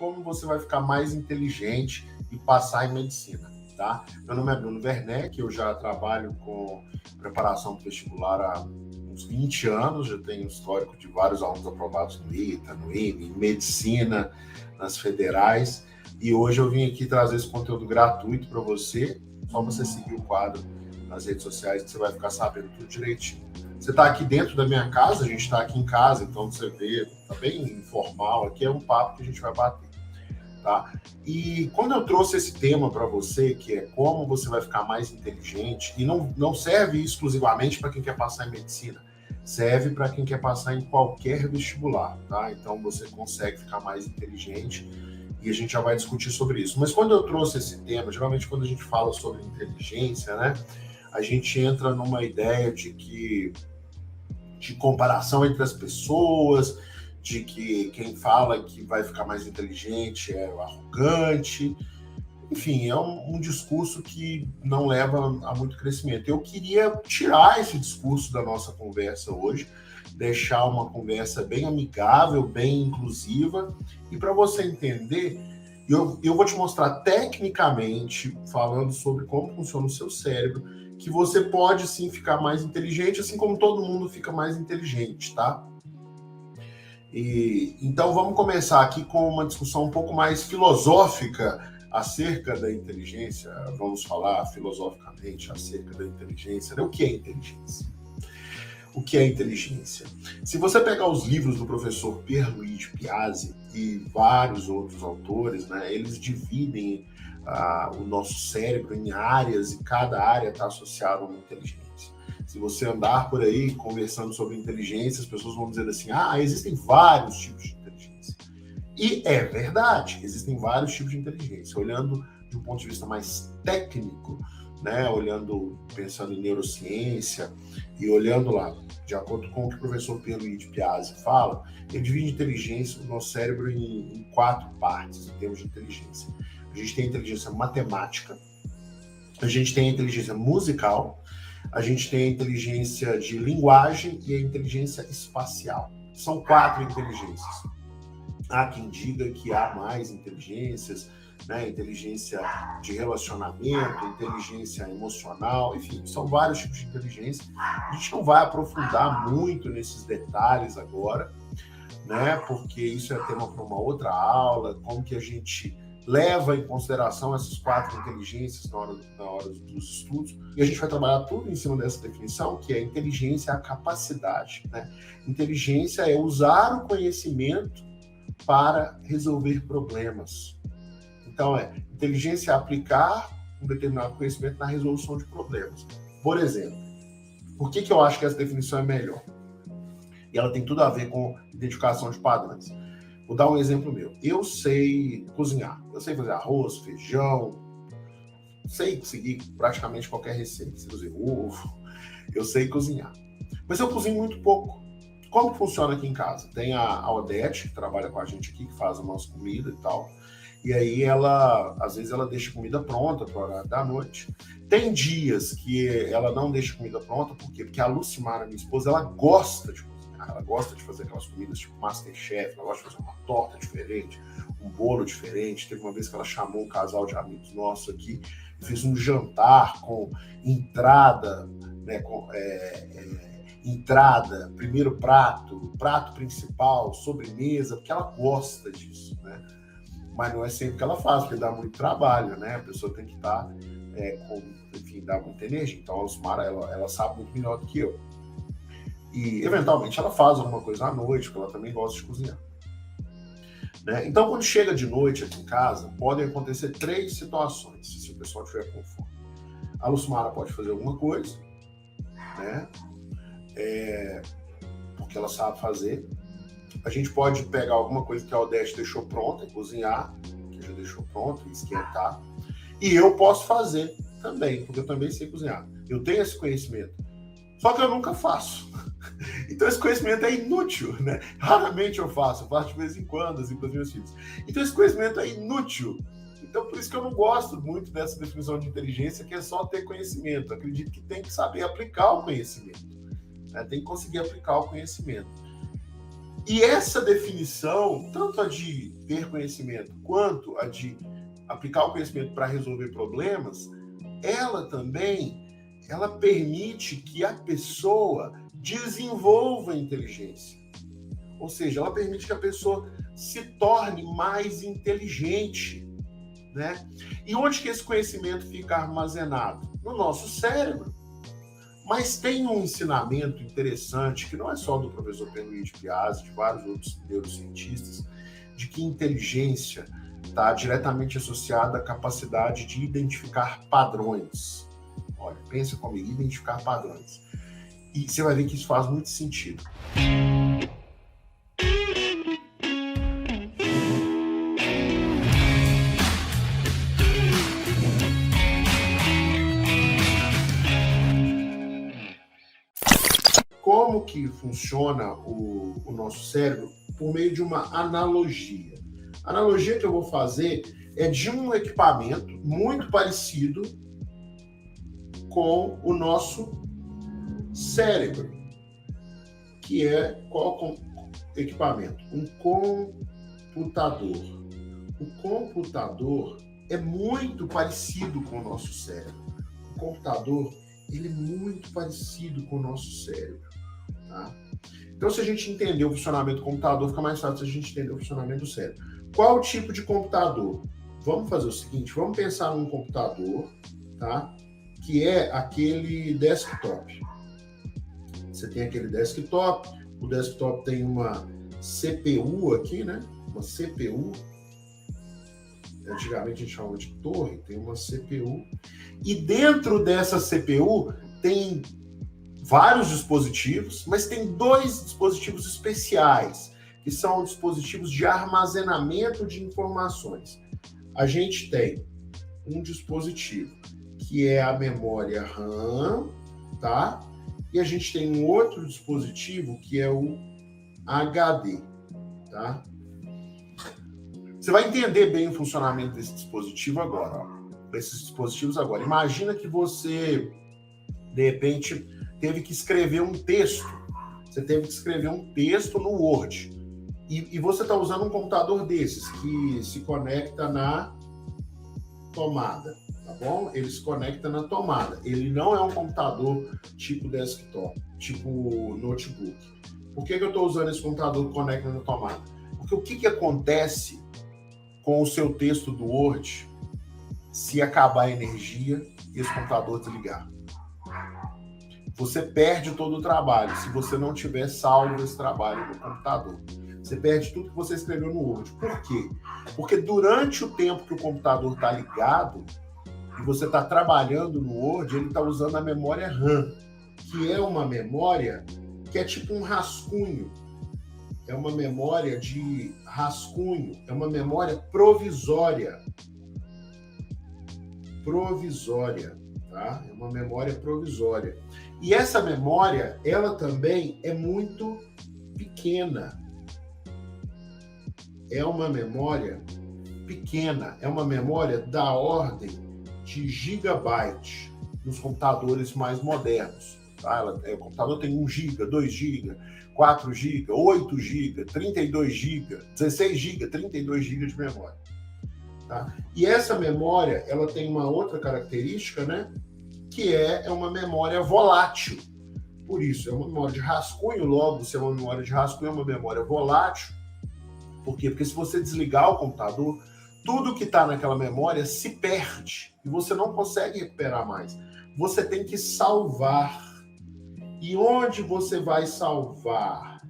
como você vai ficar mais inteligente e passar em medicina, tá? Meu nome é Bruno Werneck, eu já trabalho com preparação para vestibular há uns 20 anos, já tenho histórico de vários alunos aprovados no ITA, no IME, em medicina, nas federais, e hoje eu vim aqui trazer esse conteúdo gratuito para você, só você seguir o quadro nas redes sociais que você vai ficar sabendo tudo direitinho. Você está aqui dentro da minha casa, a gente está aqui em casa, então você vê, tá bem informal, aqui é um papo que a gente vai bater, tá? E quando eu trouxe esse tema para você, que é como você vai ficar mais inteligente, e não serve exclusivamente para quem quer passar em medicina, serve para quem quer passar em qualquer vestibular, tá? Então você consegue ficar mais inteligente e a gente já vai discutir sobre isso. Mas quando eu trouxe esse tema, geralmente quando a gente fala sobre inteligência, né, a gente entra numa ideia de comparação entre as pessoas, de que quem fala que vai ficar mais inteligente é arrogante. Enfim, é um discurso que não leva a muito crescimento. Eu queria tirar esse discurso da nossa conversa hoje, deixar uma conversa bem amigável, bem inclusiva, e para você entender, eu vou te mostrar tecnicamente, falando sobre como funciona o seu cérebro, que você pode sim ficar mais inteligente, assim como todo mundo fica mais inteligente, tá? Então vamos começar aqui com uma discussão um pouco mais filosófica acerca da inteligência. Vamos falar filosoficamente acerca da inteligência, né? O que é inteligência? O que é inteligência? Se você pegar os livros do professor Pierluigi Piazzi e vários outros autores, né, eles dividem o nosso cérebro em áreas e cada área está associada a uma inteligência. Se você andar por aí conversando sobre inteligência, as pessoas vão dizer assim, existem vários tipos de inteligência. E é verdade, existem vários tipos de inteligência. Olhando de um ponto de vista mais técnico, né, pensando em neurociência e olhando lá, de acordo com o que o professor Pierluigi Piazzi fala, ele divide inteligência, o nosso cérebro, em 4 partes, em termos de inteligência. A gente tem a inteligência matemática, a gente tem a inteligência musical, a gente tem a inteligência de linguagem e a inteligência espacial. São 4 inteligências. Há quem diga que há mais inteligências, né? Inteligência de relacionamento, inteligência emocional, enfim, são vários tipos de inteligência. A gente não vai aprofundar muito nesses detalhes agora, né? Porque isso é tema para uma outra aula, como que a gente leva em consideração essas 4 inteligências na hora dos estudos, e a gente vai trabalhar tudo em cima dessa definição, que é inteligência, a capacidade, né? Inteligência é usar o conhecimento para resolver problemas. Então, inteligência é aplicar um determinado conhecimento na resolução de problemas. Por exemplo, por que eu acho que essa definição é melhor? E ela tem tudo a ver com identificação de padrões. Vou dar um exemplo meu. Eu sei cozinhar. Eu sei fazer arroz, feijão. Sei seguir praticamente qualquer receita. Sei fazer ovo. Eu sei cozinhar. Mas eu cozinho muito pouco. Como funciona aqui em casa? Tem a Odete, que trabalha com a gente aqui, que faz a nossa comida e tal. E aí às vezes ela deixa comida pronta para o horário da noite. Tem dias que ela não deixa comida pronta, por quê? Porque a Lucimara, minha esposa, ela gosta de cozinhar, ela gosta de fazer aquelas comidas tipo Masterchef, ela gosta de fazer uma torta diferente, um bolo diferente. Teve uma vez que ela chamou um casal de amigos nossos aqui, fez um jantar com entrada, né, entrada, primeiro prato, prato principal, sobremesa, porque ela gosta disso, né? Mas não é sempre que ela faz, porque dá muito trabalho, né? A pessoa tem que estar dá muita energia. Então a Lucimara, ela sabe muito melhor do que eu. E, eventualmente, ela faz alguma coisa à noite, porque ela também gosta de cozinhar. Né? Então, quando chega de noite aqui em casa, podem acontecer 3 situações, se o pessoal tiver com fome. A Lucimara pode fazer alguma coisa, né? Porque ela sabe fazer. A gente pode pegar alguma coisa que a Odete deixou pronta e cozinhar, que já deixou pronta e esquentar. E eu posso fazer também, porque eu também sei cozinhar. Eu tenho esse conhecimento. Só que eu nunca faço. Então esse conhecimento é inútil, né? Raramente eu faço de vez em quando, assim, para os meus filhos. Então esse conhecimento é inútil. Então por isso que eu não gosto muito dessa definição de inteligência, que é só ter conhecimento. Eu acredito que tem que saber aplicar o conhecimento. Né? Tem que conseguir aplicar o conhecimento. E essa definição, tanto a de ter conhecimento quanto a de aplicar o conhecimento para resolver problemas, ela também permite que a pessoa desenvolva a inteligência. Ou seja, ela permite que a pessoa se torne mais inteligente, né? E onde que esse conhecimento fica armazenado? No nosso cérebro. Mas tem um ensinamento interessante, que não é só do professor Pierluigi Piazzi, de vários outros neurocientistas, de que inteligência está diretamente associada à capacidade de identificar padrões. Olha, pensa comigo, identificar padrões. E você vai ver que isso faz muito sentido. Como que funciona o nosso cérebro? Por meio de uma analogia. A analogia que eu vou fazer é de um equipamento muito parecido com o nosso cérebro, que é qual equipamento? Um computador. O computador é muito parecido com o nosso cérebro. O computador, ele é muito parecido com o nosso cérebro. Tá? Então, se a gente entender o funcionamento do computador, fica mais fácil se a gente entender o funcionamento do cérebro. Qual o tipo de computador? Vamos fazer o seguinte, vamos pensar num computador, tá? Que é aquele desktop. Você tem aquele desktop, o desktop tem uma CPU aqui, né? Uma CPU. Antigamente a gente chamava de torre, tem uma CPU. E dentro dessa CPU tem vários dispositivos, mas tem dois dispositivos especiais, que são dispositivos de armazenamento de informações. A gente tem um dispositivo que é a memória RAM, tá? E a gente tem um outro dispositivo que é o HD, tá? Você vai entender bem o funcionamento desse dispositivo agora, ó. Desses dispositivos agora. Imagina que você, de repente, teve que escrever um texto. Você teve que escrever um texto no Word. E você está usando um computador desses, que se conecta na tomada, tá bom? Ele se conecta na tomada. Ele não é um computador tipo desktop, tipo notebook. Por que eu estou usando esse computador que conecta na tomada? Porque o que acontece com o seu texto do Word se acabar a energia e esse computador desligar? Você perde todo o trabalho se você não tiver salvo esse trabalho no computador. Você perde tudo que você escreveu no Word. Por quê? Porque durante o tempo que o computador está ligado e você está trabalhando no Word, ele está usando a memória RAM, que é uma memória que é tipo um rascunho. É uma memória de rascunho, é uma memória provisória. Tá? É uma memória provisória. E essa memória, ela também é muito pequena. É uma memória pequena, é uma memória da ordem de gigabyte nos computadores mais modernos. Tá? O computador tem 1 GB, 2 GB, 4 GB, 8 GB, 32 GB, 16 GB, 32 GB de memória. Tá? E essa memória, ela tem uma outra característica, né? Que é uma memória volátil. Por isso, é uma memória de rascunho, logo, se é uma memória de rascunho, é uma memória volátil. Por quê? Porque se você desligar o computador, tudo que está naquela memória se perde e você não consegue recuperar mais. Você tem que salvar. E onde você vai salvar?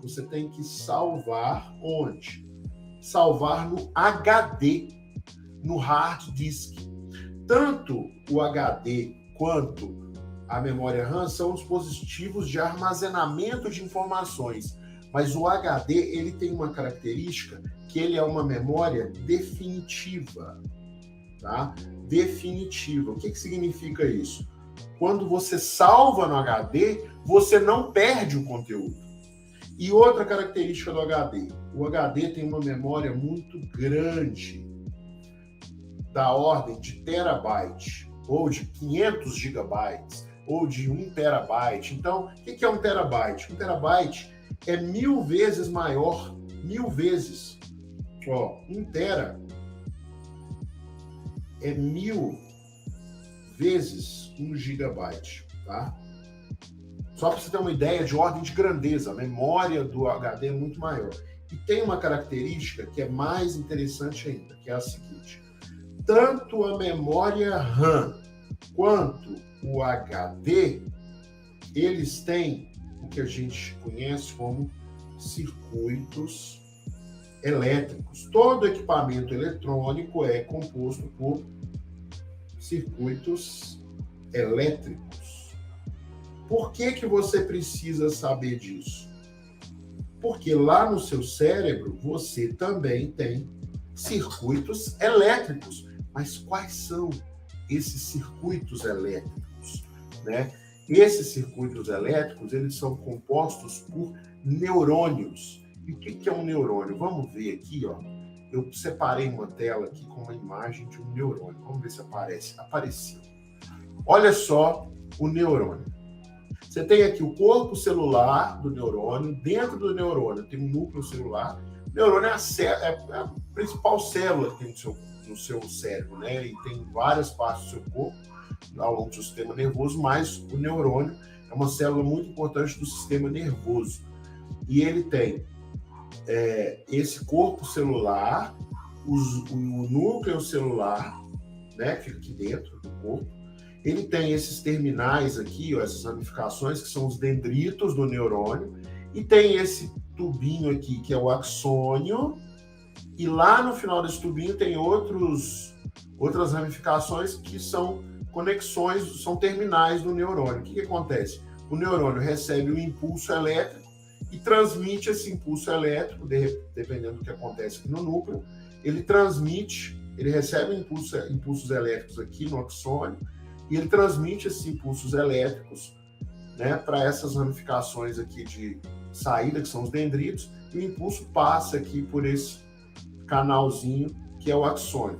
Você tem que salvar onde? Salvar no HD, no hard disk. Tanto o HD quanto a memória RAM são dispositivos de armazenamento de informações. Mas o HD, ele tem uma característica que ele é uma memória definitiva, tá? Definitiva. O que significa isso? Quando você salva no HD, você não perde o conteúdo. E outra característica do HD, o HD tem uma memória muito grande, da ordem de terabyte, ou de 500 gigabytes, ou de 1 terabyte. Então, o que é 1 terabyte? 1 terabyte é 1000 vezes maior, 1000 vezes. Ó, 1 tera é 1000 vezes 1 gigabyte, tá? Só para você ter uma ideia de ordem de grandeza, a memória do HD é muito maior. E tem uma característica que é mais interessante ainda, que é a seguinte: tanto a memória RAM quanto o HD, eles têm o que a gente conhece como circuitos elétricos. Todo equipamento eletrônico é composto por circuitos elétricos. Por que você precisa saber disso? Porque lá no seu cérebro você também tem circuitos elétricos. Mas quais são esses circuitos elétricos, né? Esses circuitos elétricos, eles são compostos por neurônios. E o que é um neurônio? Vamos ver aqui, ó. Eu separei uma tela aqui com uma imagem de um neurônio. Vamos ver se aparece. Apareceu. Olha só o neurônio. Você tem aqui o corpo celular do neurônio. Dentro do neurônio tem um núcleo celular. O neurônio é a principal célula que tem no seu cérebro, né? E tem várias partes do seu corpo ao longo do seu sistema nervoso, mas o neurônio é uma célula muito importante do sistema nervoso. E ele tem esse corpo celular, o núcleo celular, né, que fica aqui dentro do corpo. Ele tem esses terminais aqui, ó, essas ramificações, que são os dendritos do neurônio, e tem esse tubinho aqui, que é o axônio, e lá no final desse tubinho tem outras ramificações que são conexões, são terminais do neurônio. O que acontece? O neurônio recebe um impulso elétrico e transmite esse impulso elétrico, dependendo do que acontece aqui no núcleo, ele recebe impulsos elétricos aqui no axônio, e ele transmite esses impulsos elétricos, né, para essas ramificações aqui de saída, que são os dendritos, e o impulso passa aqui por esse canalzinho, que é o axônio.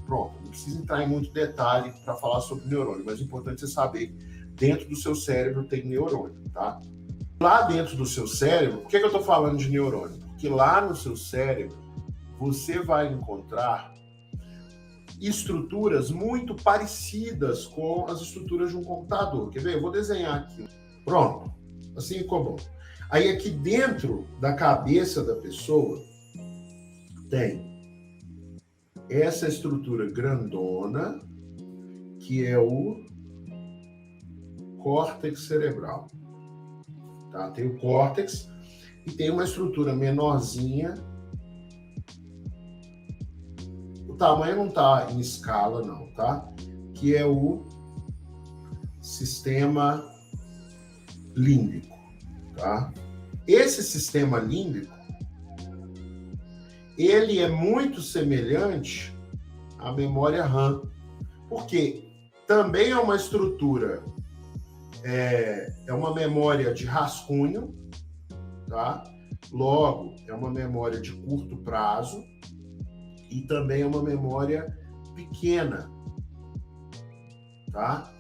Pronto, não precisa entrar em muito detalhe para falar sobre neurônio, mas o importante é saber que dentro do seu cérebro tem neurônio, tá? Lá dentro do seu cérebro, por que eu estou falando de neurônio? Porque lá no seu cérebro, você vai encontrar estruturas muito parecidas com as estruturas de um computador. Quer ver? Eu vou desenhar aqui. Pronto, assim ficou bom. Aí aqui dentro da cabeça da pessoa tem essa estrutura grandona, que é o córtex cerebral. Tá? Tem o córtex e tem uma estrutura menorzinha. O tamanho não está em escala, não, tá? Que é o sistema límbico, tá? Esse sistema límbico, ele é muito semelhante à memória RAM, porque também é uma estrutura, é uma memória de rascunho, tá? Logo, é uma memória de curto prazo e também é uma memória pequena, tá?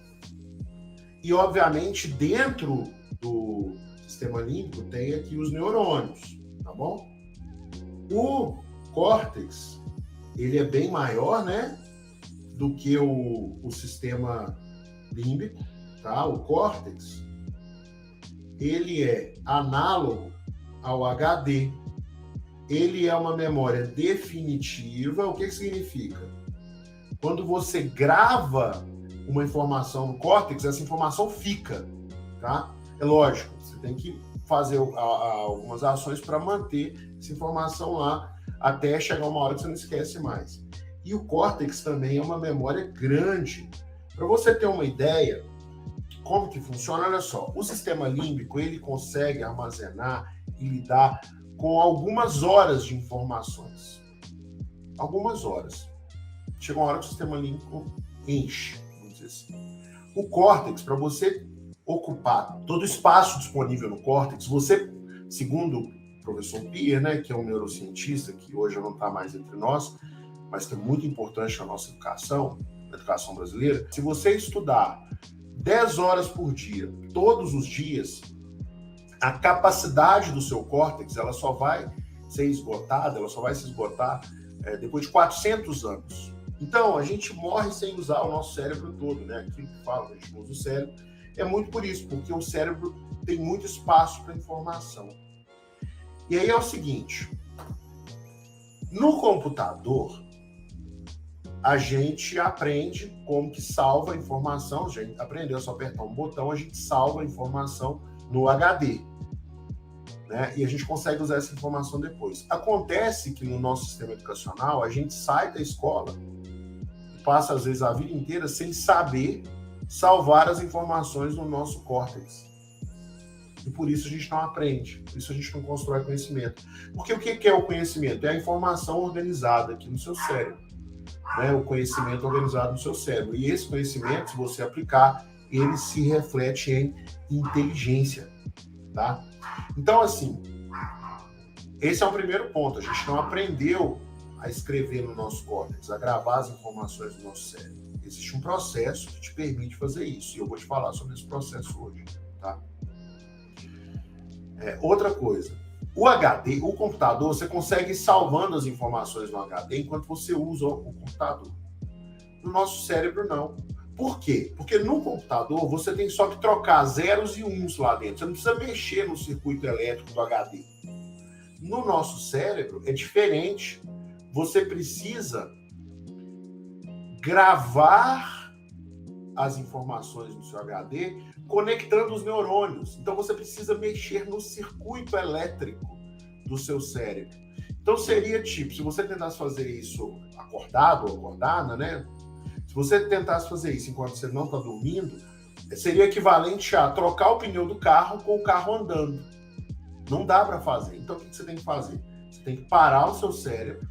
E, obviamente, dentro do sistema límbico tem aqui os neurônios, tá bom? O córtex, ele é bem maior, né, do que o sistema límbico, tá? O córtex, ele é análogo ao HD. Ele é uma memória definitiva. O que significa? Quando você grava uma informação no córtex, essa informação fica, tá? É lógico, você tem que fazer algumas ações para manter essa informação lá até chegar uma hora que você não esquece mais. E o córtex também é uma memória grande. Para você ter uma ideia como que funciona, olha só, o sistema límbico, ele consegue armazenar e lidar com algumas horas de informações. Algumas horas. Chega uma hora que o sistema límbico enche, vamos dizer assim. O córtex, para você ocupar todo o espaço disponível no córtex, você, segundo o professor Pierre, né, que é um neurocientista que hoje não está mais entre nós, mas que é muito importante na nossa educação, na educação brasileira, se você estudar 10 horas por dia, todos os dias, A capacidade do seu córtex, ela só vai ser esgotada, ela só vai se esgotar depois de 400 anos. Então, a gente morre sem usar o nosso cérebro todo, né? Aquilo que fala que a gente não usa o cérebro é muito por isso, porque o cérebro tem muito espaço para informação. E aí é o seguinte, no computador, a gente aprende como que salva a informação, a gente aprendeu só apertar um botão, a gente salva a informação no HD, né? E a gente consegue usar essa informação depois. Acontece que no nosso sistema educacional, a gente sai da escola, passa às vezes a vida inteira sem saber salvar as informações no nosso córtex. E por isso a gente não aprende, por isso a gente não constrói conhecimento. Porque o que é o conhecimento? É a informação organizada aqui no seu cérebro, né? O conhecimento organizado no seu cérebro. E esse conhecimento, se você aplicar, ele se reflete em inteligência, tá? Então, assim, esse é o primeiro ponto. A gente não aprendeu a escrever no nosso córtex, a gravar as informações do nosso cérebro. Existe um processo que te permite fazer isso. E eu vou te falar sobre esse processo hoje, tá? Outra coisa, o HD, o computador, você consegue ir salvando as informações no HD enquanto você usa o computador. No nosso cérebro, não. Por quê? Porque no computador você tem só que trocar zeros e uns lá dentro. Você não precisa mexer no circuito elétrico do HD. No nosso cérebro é diferente. Você precisa gravar as informações no seu HD conectando os neurônios. Então você precisa mexer no circuito elétrico do seu cérebro. Então seria tipo, se você tentasse fazer isso acordado ou acordada, né? Se você tentasse fazer isso enquanto você não está dormindo, seria equivalente a trocar o pneu do carro com o carro andando. Não dá para fazer. Então o que você tem que fazer? Você tem que parar o seu cérebro,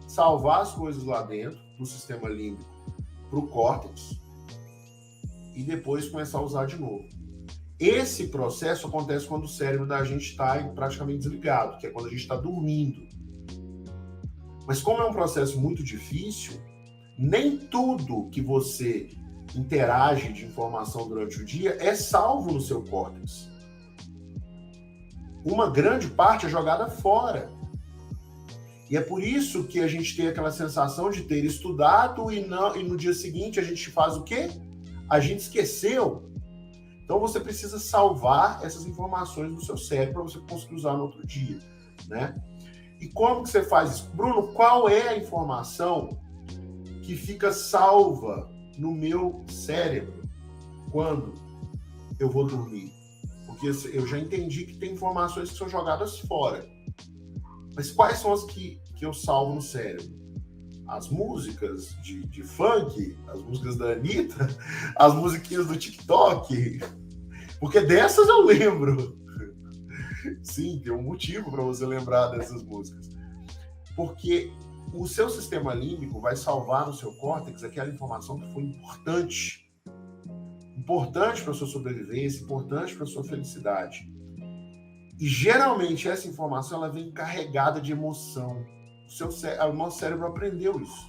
salvar as coisas lá dentro, do sistema límbico, para o córtex, e depois começar a usar de novo. Esse processo acontece quando o cérebro da gente está praticamente desligado, que é quando a gente está dormindo. Mas como é um processo muito difícil, nem tudo que você interage de informação durante o dia é salvo no seu córtex. Uma grande parte é jogada fora. E é por isso que a gente tem aquela sensação de ter estudado e no dia seguinte a gente faz o quê? A gente esqueceu. Então você precisa salvar essas informações no seu cérebro para você conseguir usar no outro dia, né? E como que você faz isso? Bruno, qual é a informação que fica salva no meu cérebro quando eu vou dormir? Porque eu já entendi que tem informações que são jogadas fora. Mas quais são as que eu salvo no cérebro? As músicas de funk, as músicas da Anitta, as musiquinhas do TikTok. Porque dessas eu lembro. Sim, tem um motivo para você lembrar dessas músicas. Porque o seu sistema límbico vai salvar no seu córtex aquela informação que foi importante. Importante para a sua sobrevivência, importante para a sua felicidade. E geralmente essa informação ela vem carregada de emoção. O nosso cérebro aprendeu isso.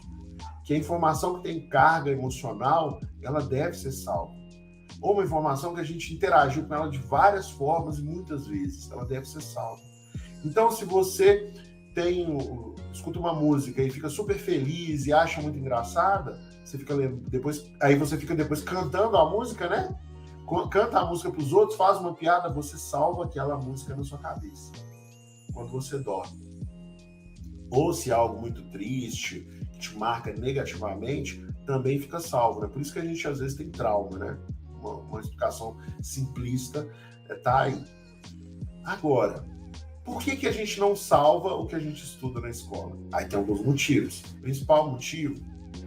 Que a informação que tem carga emocional, ela deve ser salva. Ou uma informação que a gente interagiu com ela de várias formas e muitas vezes, ela deve ser salva. Então, se você escuta uma música e fica super feliz e acha muito engraçada, você fica depois cantando a música, né? Canta a música para os outros, faz uma piada, você salva aquela música na sua cabeça quando você dorme. Ou se é algo muito triste, que te marca negativamente, também fica salvo, né? Por isso que a gente às vezes tem trauma, né? Uma explicação simplista tá aí. Agora, por que a gente não salva o que a gente estuda na escola? Aí tem alguns motivos. O principal motivo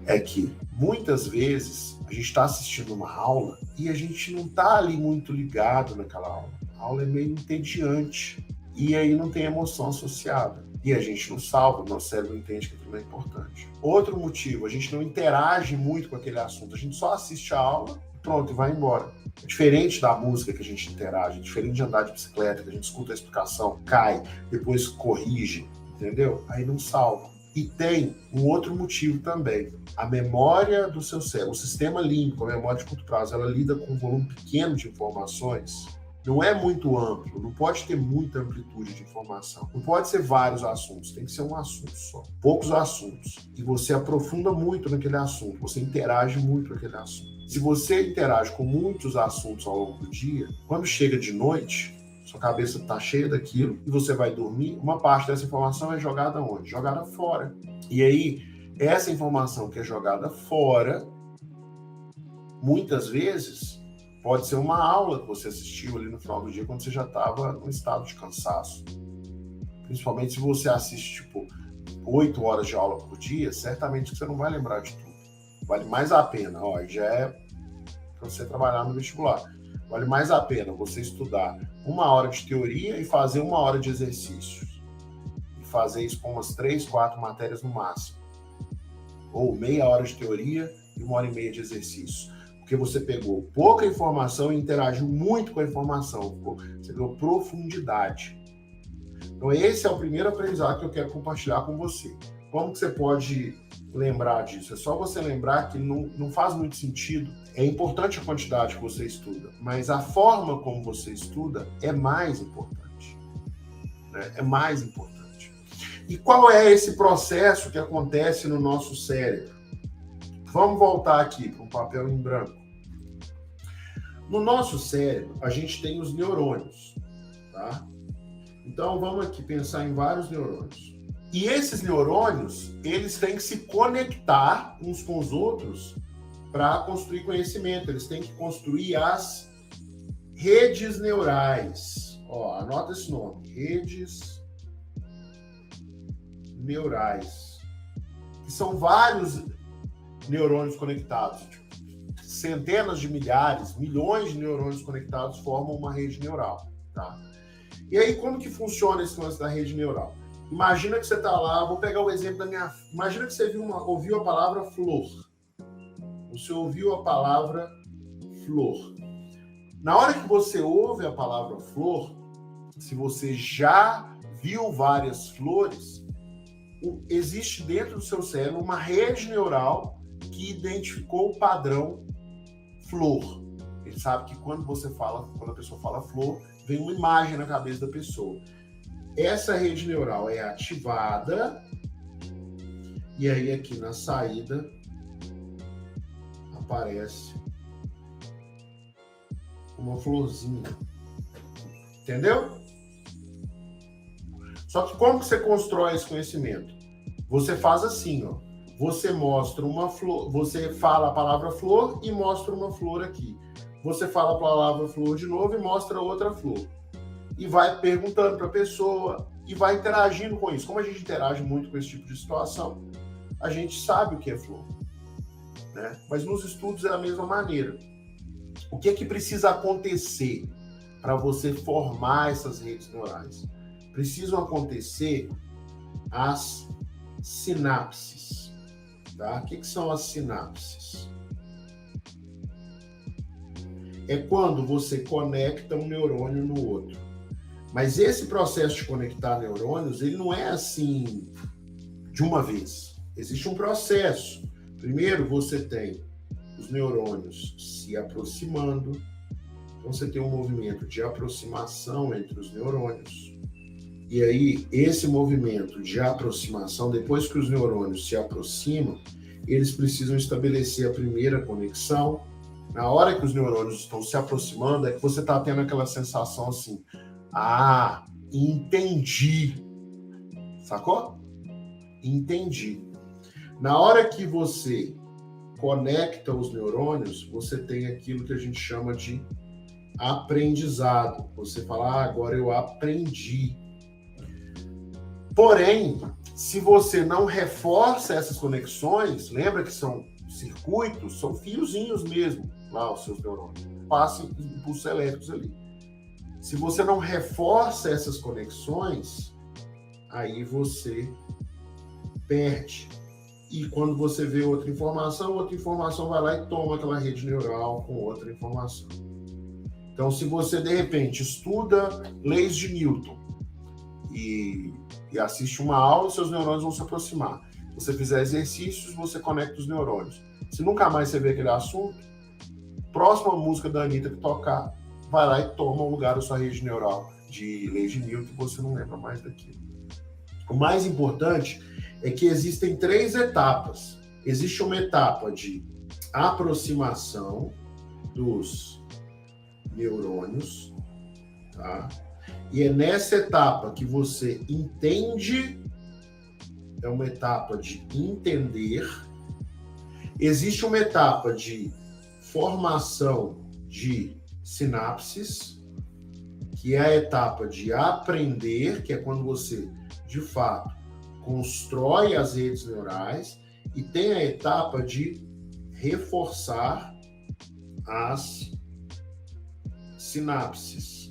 é que muitas vezes a gente está assistindo uma aula e a gente não está ali muito ligado naquela aula. A aula é meio entediante e aí não tem emoção associada. E a gente não salva, o nosso cérebro entende que aquilo é importante. Outro motivo, a gente não interage muito com aquele assunto, a gente só assiste a aula, pronto, e vai embora. É diferente da música que a gente interage, é diferente de andar de bicicleta, que a gente escuta a explicação, cai, depois corrige, entendeu? Aí não salva. E tem um outro motivo também. A memória do seu cérebro, o sistema límbico, a memória de curto prazo, ela lida com um volume pequeno de informações não é muito amplo, não pode ter muita amplitude de informação. Não pode ser vários assuntos, tem que ser um assunto só. Poucos assuntos. E você aprofunda muito naquele assunto, você interage muito naquele assunto. Se você interage com muitos assuntos ao longo do dia, quando chega de noite, sua cabeça está cheia daquilo e você vai dormir, uma parte dessa informação é jogada onde? Jogada fora. E aí, essa informação que é jogada fora, muitas vezes, pode ser uma aula que você assistiu ali no final do dia, quando você já estava num estado de cansaço. Principalmente se você assiste, 8 horas de aula por dia, certamente você não vai lembrar de tudo. Vale mais a pena, já é para você trabalhar no vestibular. Vale mais a pena você estudar 1 hora de teoria e fazer 1 hora de exercícios. E fazer isso com umas 3, 4 matérias no máximo. Ou meia hora de teoria e 1h30 de exercício. Porque você pegou pouca informação e interagiu muito com a informação. Você deu profundidade. Então esse é o primeiro aprendizado que eu quero compartilhar com você. Como que você pode lembrar disso? É só você lembrar que não faz muito sentido. É importante a quantidade que você estuda, mas a forma como você estuda é mais importante. Né? É mais importante. E qual é esse processo que acontece no nosso cérebro? Vamos voltar aqui para um papel em branco. No nosso cérebro, a gente tem os neurônios, tá? Então, vamos aqui pensar em vários neurônios. E esses neurônios, eles têm que se conectar uns com os outros para construir conhecimento. Eles têm que construir as redes neurais. Anota esse nome. Redes neurais. Que são vários neurônios conectados. Centenas de milhares, milhões de neurônios conectados formam uma rede neural, tá? E aí, como que funciona esse lance da rede neural? Imagina que você está lá, vou pegar o exemplo da minha... Imagina que você ouviu a palavra flor. Você ouviu a palavra flor. Na hora que você ouve a palavra flor, se você já viu várias flores, existe dentro do seu cérebro uma rede neural que identificou o padrão flor. Ele sabe que quando a pessoa fala flor, vem uma imagem na cabeça da pessoa. Essa rede neural é ativada e aí aqui na saída aparece uma florzinha. Entendeu? Só que como que você constrói esse conhecimento? Você faz assim, Você mostra uma flor, você fala a palavra flor e mostra uma flor aqui. Você fala a palavra flor de novo e mostra outra flor. E vai perguntando para a pessoa e vai interagindo com isso. Como a gente interage muito com esse tipo de situação, a gente sabe o que é flor. Né? Mas nos estudos é da mesma maneira. O que é que precisa acontecer para você formar essas redes neurais? Precisam acontecer as sinapses. Tá? O que são as sinapses? É quando você conecta um neurônio no outro. Mas esse processo de conectar neurônios, ele não é assim de uma vez. Existe um processo. Primeiro você tem os neurônios se aproximando. Então você tem um movimento de aproximação entre os neurônios. E aí, esse movimento de aproximação, depois que os neurônios se aproximam, eles precisam estabelecer a primeira conexão. Na hora que os neurônios estão se aproximando, é que você está tendo aquela sensação assim, entendi. Sacou? Entendi. Na hora que você conecta os neurônios, você tem aquilo que a gente chama de aprendizado. Você fala, agora eu aprendi. Porém, se você não reforça essas conexões, lembra que são circuitos, são fiozinhos mesmo, lá os seus neurônios, passam impulsos elétricos ali. Se você não reforça essas conexões, aí você perde. E quando você vê outra informação vai lá e toma aquela rede neural com outra informação. Então, se você, de repente, estuda leis de Newton e assiste uma aula, seus neurônios vão se aproximar. Se você fizer exercícios, você conecta os neurônios. Se nunca mais você vê aquele assunto, próxima música da Anitta que tocar, vai lá e toma o lugar da sua rede neural de leite de Newton, que você não lembra mais daquilo. O mais importante é que existem 3 etapas. Existe uma etapa de aproximação dos neurônios, tá? E é nessa etapa que você entende, é uma etapa de entender. Existe uma etapa de formação de sinapses, que é a etapa de aprender, que é quando você, de fato, constrói as redes neurais, e tem a etapa de reforçar as sinapses,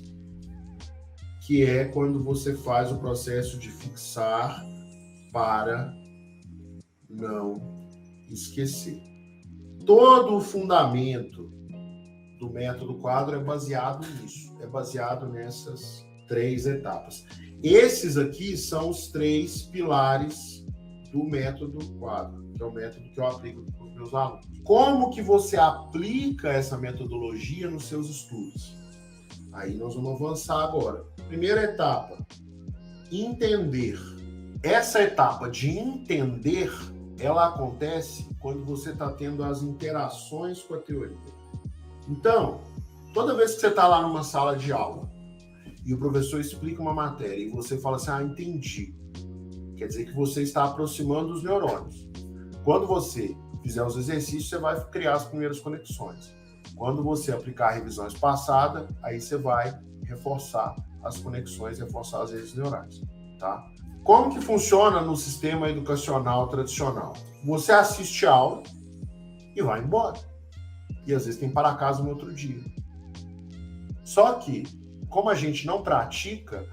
que é quando você faz o processo de fixar para não esquecer. Todo o fundamento do método quadro é baseado nisso, é baseado nessas 3 etapas. Esses aqui são os 3 pilares do método quadro, que é o método que eu aplico para os meus alunos. Como que você aplica essa metodologia nos seus estudos? Aí nós vamos avançar agora. Primeira etapa, entender. Essa etapa de entender, ela acontece quando você está tendo as interações com a teoria. Então, toda vez que você está lá numa sala de aula e o professor explica uma matéria e você fala assim, entendi. Quer dizer que você está aproximando os neurônios. Quando você fizer os exercícios, você vai criar as primeiras conexões. Quando você aplicar a revisão espaçada, aí você vai reforçar as conexões, reforçar as redes neurais, tá? Como que funciona no sistema educacional tradicional? Você assiste a aula e vai embora. E às vezes tem para casa no outro dia. Só que, como a gente não pratica,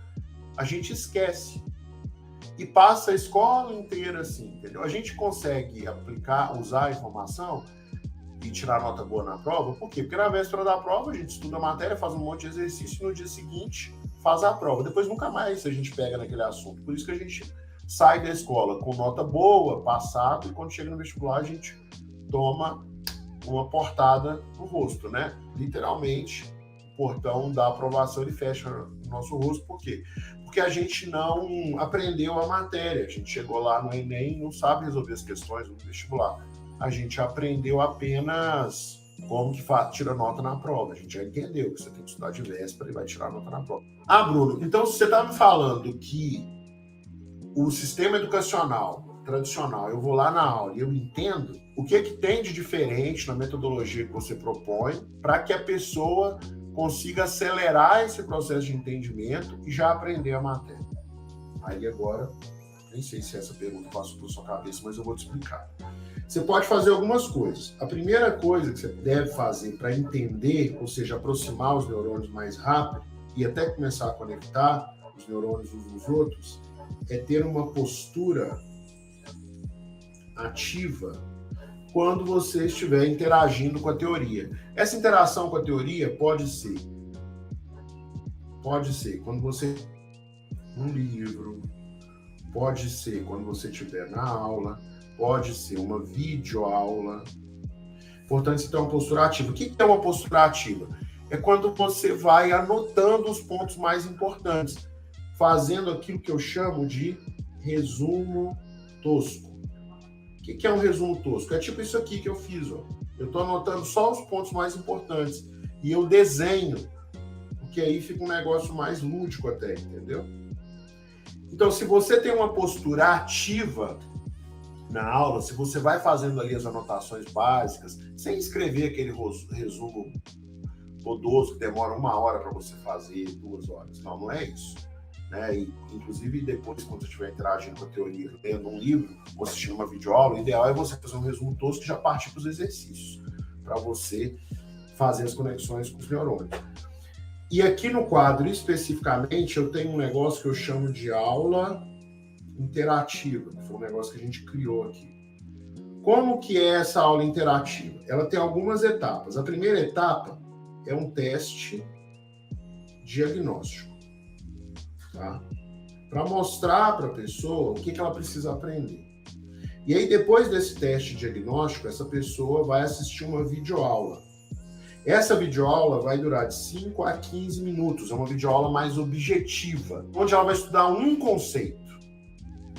a gente esquece. E passa a escola inteira assim, entendeu? A gente consegue aplicar, usar a informação e tirar nota boa na prova, por quê? Porque na véspera da prova a gente estuda a matéria, faz um monte de exercício e no dia seguinte faz a prova. Depois nunca mais a gente pega naquele assunto. Por isso que a gente sai da escola com nota boa, passado, e quando chega no vestibular a gente toma uma portada no rosto, né? Literalmente, o portão da aprovação ele fecha no nosso rosto. Por quê? Porque a gente não aprendeu a matéria. A gente chegou lá no Enem e não sabe resolver as questões do vestibular. A gente aprendeu apenas como que tira nota na prova. A gente já entendeu que você tem que estudar de véspera e vai tirar nota na prova. Bruno, então se você está me falando que o sistema educacional tradicional, eu vou lá na aula e eu entendo, o que tem de diferente na metodologia que você propõe para que a pessoa consiga acelerar esse processo de entendimento e já aprender a matéria? Aí agora, nem sei se essa pergunta passou pela sua cabeça, mas eu vou te explicar. Você pode fazer algumas coisas. A primeira coisa que você deve fazer para entender, ou seja, aproximar os neurônios mais rápido e até começar a conectar os neurônios uns nos outros, é ter uma postura ativa quando você estiver interagindo com a teoria. Essa interação com a teoria pode ser quando você um livro, pode ser quando você estiver na aula, pode ser uma videoaula. Importante você ter uma postura ativa. O que é uma postura ativa? É quando você vai anotando os pontos mais importantes, fazendo aquilo que eu chamo de resumo tosco. O que é um resumo tosco? É tipo isso aqui que eu fiz. Ó. Eu estou anotando só os pontos mais importantes e eu desenho, porque aí fica um negócio mais lúdico até, entendeu? Então, se você tem uma postura ativa na aula, se você vai fazendo ali as anotações básicas, sem escrever aquele resumo podoso que demora 1 hora para você fazer, 2 horas. Não é isso. Né? E, inclusive, depois, quando você estiver interagindo com a teoria, lendo um livro ou assistindo uma videoaula, o ideal é você fazer um resumo tosco e já partir para os exercícios, para você fazer as conexões com os neurônios. E aqui no quadro, especificamente, eu tenho um negócio que eu chamo de aula interativa, que foi um negócio que a gente criou aqui. Como que é essa aula interativa? Ela tem algumas etapas. A primeira etapa é um teste diagnóstico, tá? Para mostrar para a pessoa o que ela precisa aprender. E aí, depois desse teste diagnóstico, essa pessoa vai assistir uma videoaula. Essa videoaula vai durar de 5 a 15 minutos, é uma videoaula mais objetiva, onde ela vai estudar um conceito.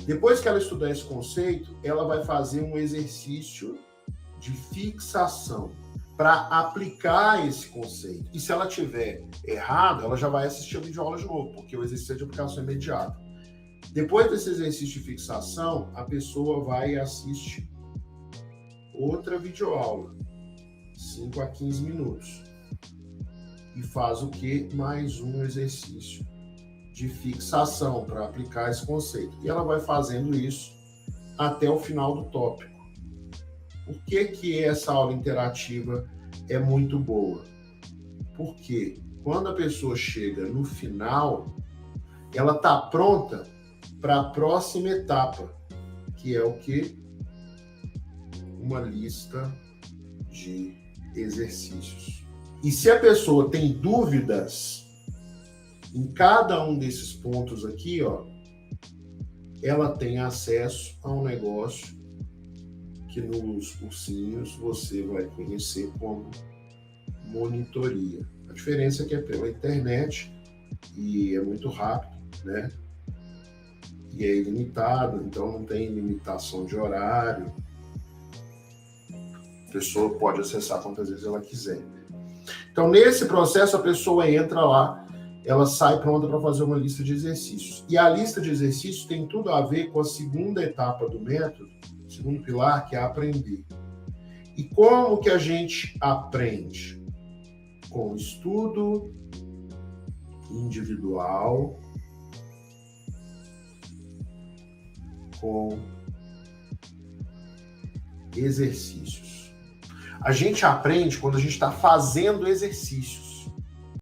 Depois que ela estudar esse conceito, ela vai fazer um exercício de fixação para aplicar esse conceito. E se ela tiver errado, ela já vai assistir a videoaula de novo, porque o exercício é de aplicação imediata. Depois desse exercício de fixação, a pessoa vai e assiste outra videoaula, 5 a 15 minutos. E faz o quê? Mais um exercício de fixação para aplicar esse conceito. E ela vai fazendo isso até o final do tópico. Por que essa aula interativa é muito boa? Porque quando a pessoa chega no final, ela está pronta para a próxima etapa, que é o quê? Uma lista de exercícios. E se a pessoa tem dúvidas em cada um desses pontos aqui, ó, ela tem acesso a um negócio que nos cursinhos você vai conhecer como monitoria. A diferença é que é pela internet e é muito rápido, né? E é ilimitado, então não tem limitação de horário. A pessoa pode acessar quantas vezes ela quiser. Então, nesse processo, a pessoa entra lá, ela sai pronta para fazer uma lista de exercícios. E a lista de exercícios tem tudo a ver com a segunda etapa do método, segundo pilar, que é aprender. E como que a gente aprende? Com estudo individual, com exercícios. A gente aprende quando a gente está fazendo exercícios.